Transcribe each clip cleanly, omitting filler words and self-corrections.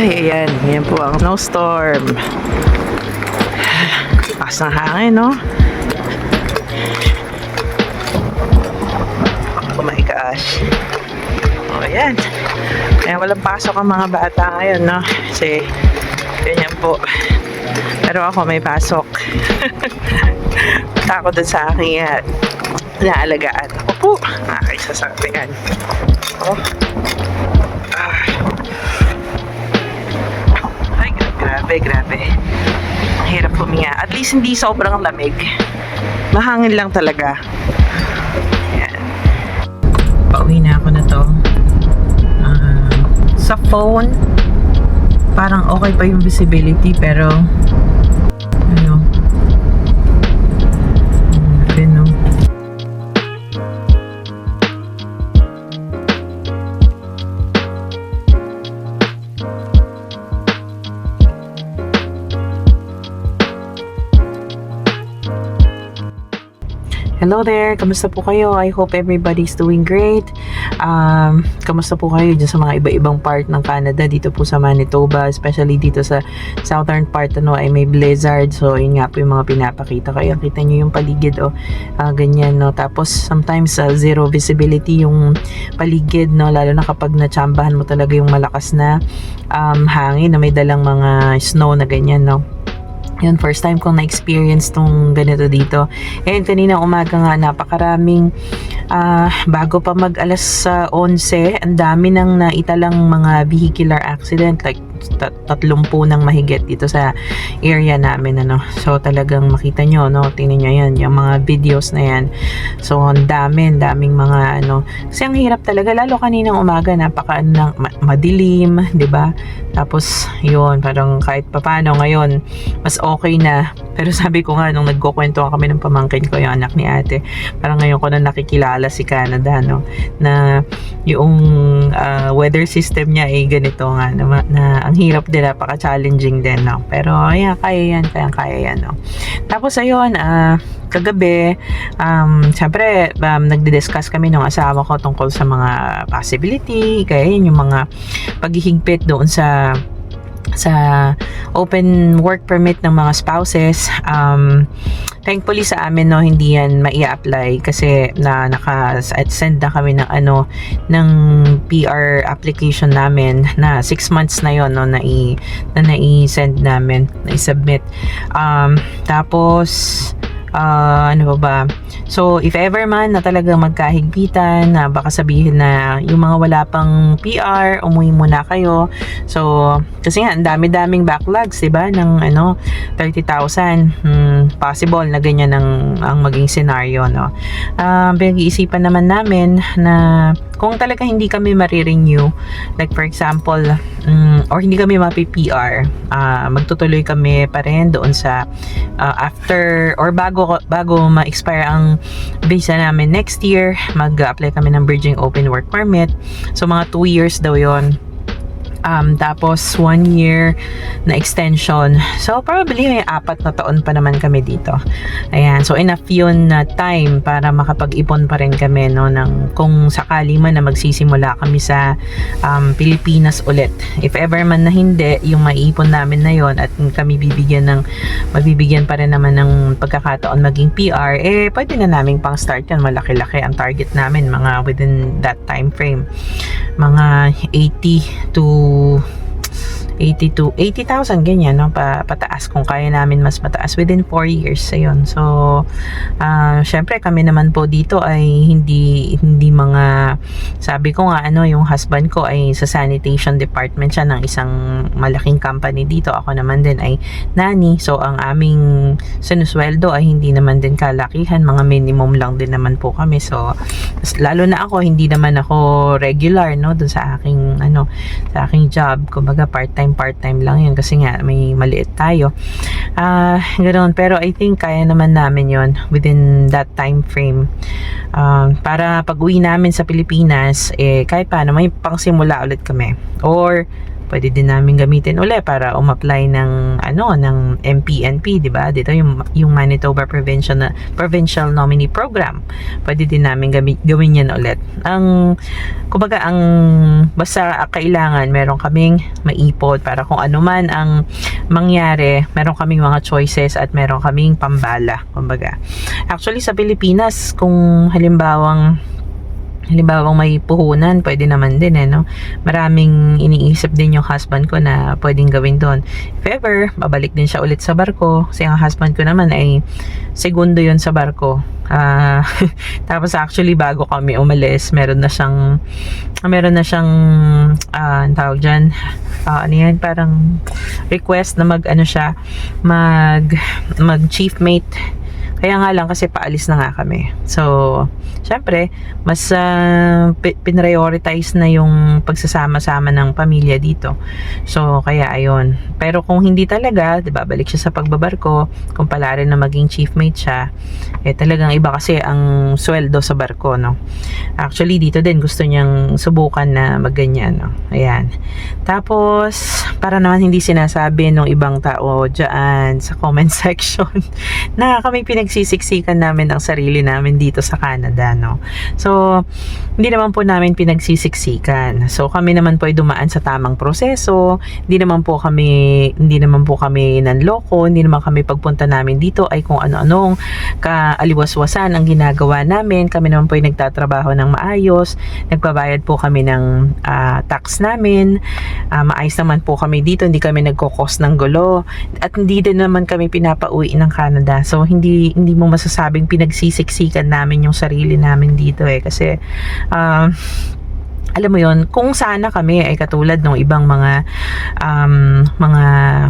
Ay, ayan. Yan po ang snowstorm. Lakas ng hangin, no? Oh my gosh. Oh, ayan. Kaya walang pasok ang mga bata ngayon, no? Kasi, ganyan po. Pero ako may pasok. Takot din sa aking naalagaan. Ako po. Ay, sasakyan. Oh. Ay, grabe. Ang hirap huminga. At least hindi sobrang lamig. Mahangin lang talaga. Ayan. Pauwi na ako na to. Sa phone, parang okay pa yung visibility, pero ano, no. Hello there, kamusta po kayo? I hope everybody's doing great. Kamusta po kayo dyan sa mga iba-ibang part ng Canada, dito po sa Manitoba, especially dito sa southern part, ano, ay may blizzard. So, yun nga po yung mga pinapakita kayo. Kita nyo yung paligid, ganyan, no. Tapos, sometimes zero visibility yung paligid, no, lalo na kapag natsambahan mo talaga yung malakas na hangin na may dalang mga snow na ganyan, no. Yun, first time kong na-experience tong ganito dito. And kanina umaga nga, napakaraming bago pa mag alas 11, ang dami nang naitalang mga vehicular accident, like 30 ng mahigit dito sa area namin, ano. So talagang makita nyo, no, tingnan nyo yan, yung mga videos na yan. So ang daming mga ano, kasi ang hirap talaga, lalo kaninang umaga, napaka madilim, 'di ba? Tapos yun, parang kahit papano ngayon mas okay na. Pero sabi ko nga, nung nagkukwento kami ng pamangkin ko, yung anak ni ate, parang ngayon ko na nakikilala si Canada, no, na yung weather system niya ay ganito nga, na ang hirap din, napaka-challenging din, no. Pero ayan, kaya yan, no. Tapos ayun, kagabi, syempre, nagdi-discuss kami ng asawa ko tungkol sa mga possibility, kaya yun yung mga paghihigpit doon sa open work permit ng mga spouses. Thankfully sa amin, no, hindi yan mai-apply kasi naka-send na kami ng ng PR application namin na 6 months na yon, no, na i-send namin, na i-submit. Tapos ano ba? So, if ever man na talagang magkahigpitan, na baka sabihin na yung mga wala pang PR, umuwi muna kayo. So, kasi nga, ang dami-daming backlogs, diba? Ng 30,000. Possible na ganyan ang maging scenario, no? Pinag-iisipan naman namin na kung talaga hindi kami marirenew, like for example, or hindi kami mapi-PR, magtutuloy kami pa rin doon sa after or bago ma-expire ang visa namin next year, mag-apply kami ng Bridging Open Work Permit. So mga 2 years daw yon. Tapos 1 year na extension. So probably may 4 na taon pa naman kami dito. Ayan, so enough yun na time para makapag-ipon pa rin kami, no, ng kung sakali man na magsisimula kami sa Pilipinas ulit. If ever man na hindi, yung maiipon namin na yon at kami mabibigyan pa rin naman ng pagkakataon maging PR, pwede na naming pang start yan. Malaki-laki ang target namin, mga within that time frame, mga 80,000 ganyan, no, pataas kung kaya namin mas mataas within 4 years. Ayun. So syempre kami naman po dito ay hindi mga, sabi ko nga, yung husband ko ay sa sanitation department siya ng isang malaking company dito. Ako naman din ay nanny. So ang aming sinusweldo ay hindi naman din kalakihan, mga minimum lang din naman po kami. So lalo na ako, hindi naman ako regular, no, dun sa aking sa aking job. Kumbaga part-time lang yun kasi nga may maliit tayo. Ganoon. Pero I think kaya naman namin yon within that time frame. Para pag-uwi namin sa Pilipinas, kahit paano may pangsimula ulit kami. Or pwede din namin gamitin uli para umapply ng ng MPNP, 'di ba? Dito yung Manitoba Provincial Nominee Program. Pwede din namin gawin 'yan ulit. Kumbaga basta kailangan meron kaming maipod para kung ano man ang mangyari, meron kaming mga choices at meron kaming pambala, kumbaga. Actually sa Pilipinas, kung halimbawang may puhunan, pwede naman din no? Maraming iniisip din yung husband ko na pwedeng gawin doon. If ever, babalik din siya ulit sa barko kasi ang husband ko naman ay segundo yun sa barko. Tapos actually bago kami umalis, meron na siyang ang tawag dyan, parang request na mag chief mate. Kaya nga lang kasi paalis na nga kami. So, syempre, mas pinrioritize na yung pagsasama-sama ng pamilya dito. So, kaya ayun. Pero kung hindi talaga, diba, balik siya sa pagbabarko, kung pala rin na maging chief mate siya, talagang iba kasi ang sweldo sa barko, no? Actually, dito din gusto niyang subukan na magganyan, no? Ayan. Tapos, para naman hindi sinasabi ng ibang tao dyan sa comment section na kami pinagsisiksikan namin ang sarili namin dito sa Canada, no? So, hindi naman po namin pinagsisiksikan. So, kami naman po ay dumaan sa tamang proseso. Hindi naman po kami nanloko. Hindi naman kami pagpunta namin dito ay kung ano-anong kaaliwaswasan ang ginagawa namin. Kami naman po ay nagtatrabaho ng maayos. Nagbabayad po kami ng tax namin. Maayos naman po kami dito. Hindi kami nagkokos ng gulo. At hindi din naman kami pinapauwi ng Canada. So, hindi mo masasabing pinagsisiksikan namin yung sarili namin dito kasi alam mo yon, kung sana kami ay katulad ng ibang mga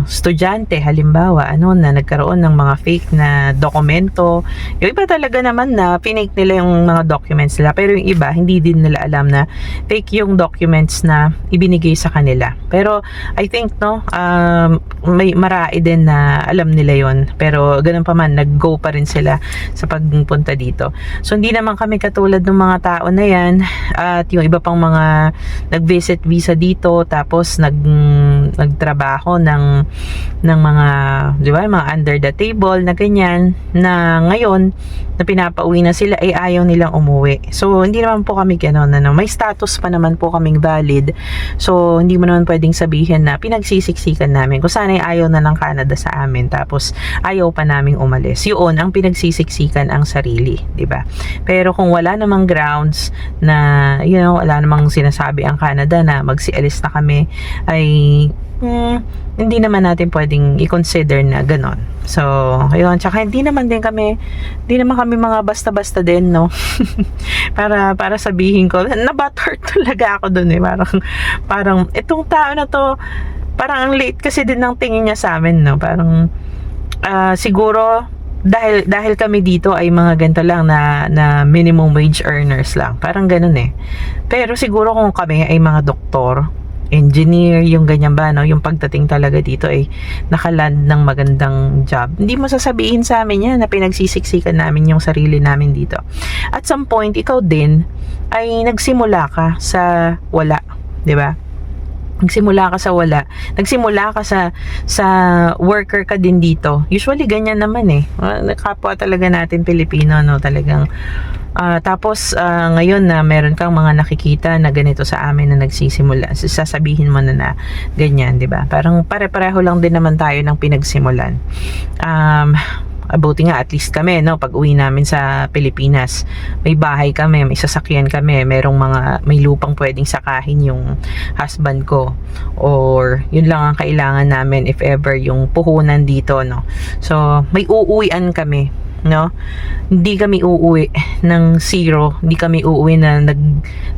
estudyante halimbawa na nagkaroon ng mga fake na dokumento. Yung iba talaga naman na pinake nila yung mga documents nila, pero yung iba hindi din nila alam na fake yung documents na ibinigay sa kanila. Pero I think may marai din na alam nila yon, pero ganun pa man nag-go pa rin sila sa pagpunta dito. So hindi naman kami katulad ng mga tao na yan, at yung iba pang mga nag-visit visa dito tapos nagtrabaho ng mga, di ba, mga under the table na ganyan, na ngayon na pinapauwi na sila ay ayaw nilang umuwi. So hindi naman po kami gano'n, may status pa naman po kaming valid. So hindi mo naman pwedeng sabihin na pinagsisiksikan namin kung sana ayaw na ng Canada sa amin tapos ayaw pa naming umalis. Yun ang pinagsisiksikan ang sarili, di ba? Pero kung wala namang grounds na wala namang sinasabi ang Canada na magsialis na kami, ay hindi naman natin pwedeng i-consider na ganon. So, ayun, tsaka hindi naman kami mga basta-basta din, no? para sabihin ko, nabatter talaga ako dun parang itong tao na to, parang ang late kasi din ng tingin niya sa amin, no? Parang siguro dahil kami dito ay mga ganito lang na minimum wage earners lang. Parang ganun Pero siguro kung kami ay mga doktor, engineer, yung ganyan ba, no? Yung pagdating talaga dito ay nakaland ng magandang job. Hindi mo sasabihin sa amin yan na pinagsisiksikan namin yung sarili namin dito. At some point, ikaw din ay nagsimula ka sa wala, di ba? Nagsimula ka sa wala. Nagsimula ka sa worker ka din dito. Usually ganyan naman kapwa talaga natin Pilipino, no? Talagang tapos ngayon na meron kang mga nakikita na ganito sa amin na nagsisimula, sasabihin mo na ganyan, 'di ba? Parang pare-pareho lang din naman tayo ng pinagsimulan. Buti nga at least kami, no, pag uwi namin sa Pilipinas, may bahay kami, may sasakyan kami, may lupang pwedeng sakahin yung husband ko, or yun lang ang kailangan namin if ever yung puhunan dito, no. So may uuwian kami, no. Hindi kami uuwi ng zero, hindi kami uuwi na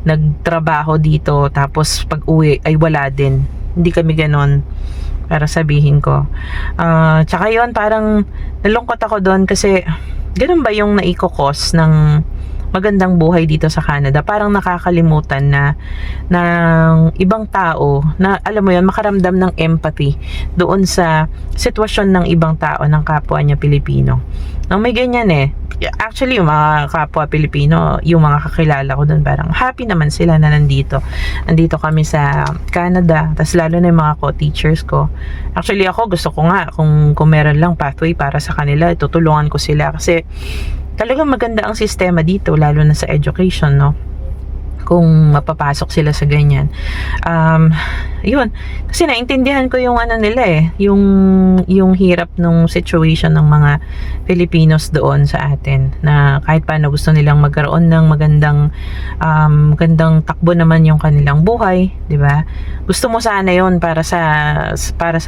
nagtrabaho dito tapos pag uwi ay wala din. Hindi kami ganon, para sabihin ko. Tsaka yun, parang nalungkot ako doon kasi ganun ba yung naikokos ng magandang buhay dito sa Canada. Parang nakakalimutan na ng ibang tao na alam mo yun, makaramdam ng empathy doon sa sitwasyon ng ibang tao, ng kapwa niya Pilipino. Nang may ganyan actually yung mga kapwa Pilipino, yung mga kakilala ko doon, parang happy naman sila na nandito kami sa Canada. Tas lalo na yung mga co-teachers ko, actually ako gusto ko nga kung meron lang pathway para sa kanila, tutulungan ko sila kasi talagang maganda ang sistema dito, lalo na sa education, no? Kung mapapasok sila sa ganyan. Yun. Kasi naintindihan ko yung ano nila yung hirap nung situation ng mga Filipinos doon sa atin, na kahit paano gusto nilang magkaroon ng magandang takbo naman yung kanilang buhay, di ba? Gusto mo sana yon para sa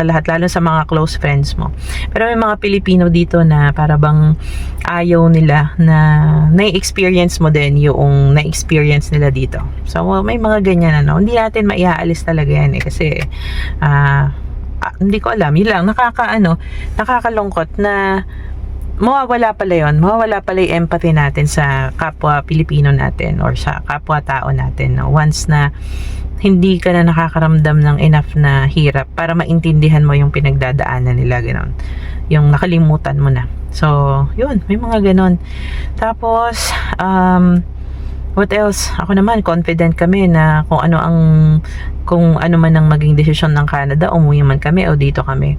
lahat, lalo sa mga close friends mo. Pero may mga Pilipino dito na para bang ayaw nila na na-experience mo din yung na-experience nila dito. So may mga ganyan hindi natin maiaalis talaga yan kasi hindi ko alam, yun lang nakakalungkot na mawawala pala yung empathy natin sa kapwa Pilipino natin or sa kapwa tao natin, no? Once na hindi ka na nakakaramdam ng enough na hirap para maintindihan mo yung pinagdadaanan nila, gano'n, yung nakalimutan mo na. So yun, may mga ganon. Tapos what else? Ako naman, confident kami na kung ano man ang maging desisyon ng Canada, umuwi man kami o dito kami,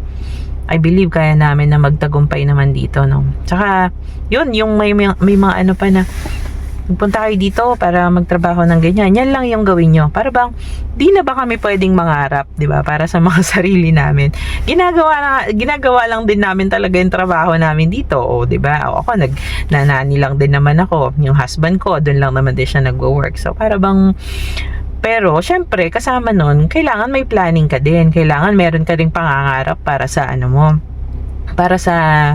I believe kaya namin na magtagumpay naman dito, no? Tsaka yun, yung may mga pa na punta kayo dito para magtrabaho ng ganyan, yan lang yung gawin nyo. Para bang di na ba kami pwedeng mangarap, di ba, para sa mga sarili namin? Ginagawa lang din namin talaga yung trabaho namin dito, o di ba? Ako nanani lang din naman ako, yung husband ko doon lang naman din siya nagwo-work. So para bang, pero syempre kasama nun, kailangan may planning ka din, kailangan meron ka ding pangangarap para sa para sa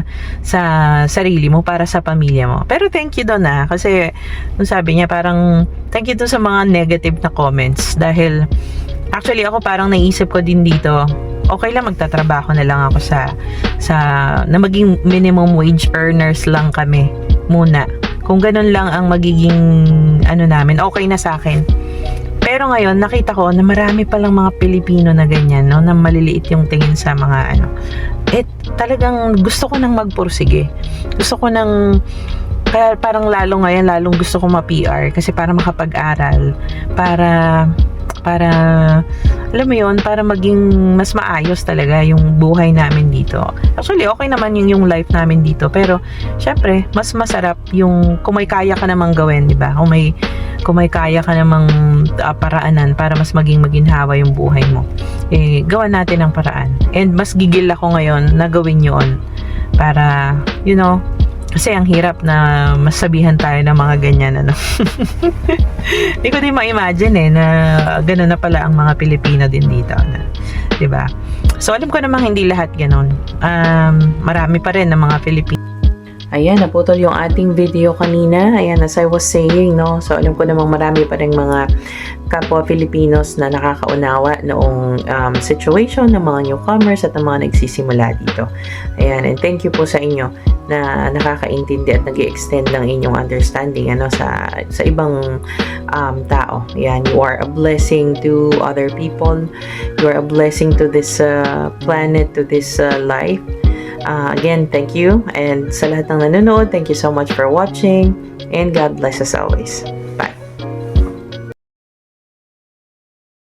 sarili mo, para sa pamilya mo. Pero thank you doon kasi nung sabi niya, parang thank you doon sa mga negative na comments, dahil actually ako parang naisip ko din dito, okay lang magtatrabaho na lang ako sa na maging minimum wage earners lang kami muna. Kung ganun lang ang magiging namin, okay na sa akin. Pero ngayon, nakita ko na marami palang mga Pilipino na ganyan, no, na maliliit yung tingin sa mga talagang gusto ko nang magpursige. Gusto ko nang, kaya parang lalong gusto ko ma-PR kasi para makapag-aral, para alam mo yun, para maging mas maayos talaga yung buhay namin dito. Actually, okay naman yung life namin dito, pero syempre, mas masarap yung kung may kaya ka namang gawin, di ba? Kung may kaya ka namang paraanan para mas maging maginhawa yung buhay mo, gawa natin ang paraan. And mas gigil ako ngayon na gawin yun para, kasi ang hirap na masabihan tayo ng mga ganyan, Hindi ko din ma-imagine na gano'n na pala ang mga Pilipino din dito, diba? So alam ko namang hindi lahat gano'n. Marami pa rin ng mga Pilipino. Ayan, naputol yung ating video kanina. Ayan, as I was saying, no? So, alam ko namang marami pa rin mga kapwa Filipinos na nakakaunawa noong situation ng mga newcomers at ng mga nagsisimula dito. Ayan, and thank you po sa inyo na nakakaintindi at nag-extend ng inyong understanding sa ibang tao. Ayan, you are a blessing to other people. You are a blessing to this planet, to this life. Again, thank you. And sa lahat ng nanonood, thank you so much for watching. And God bless us always. Bye.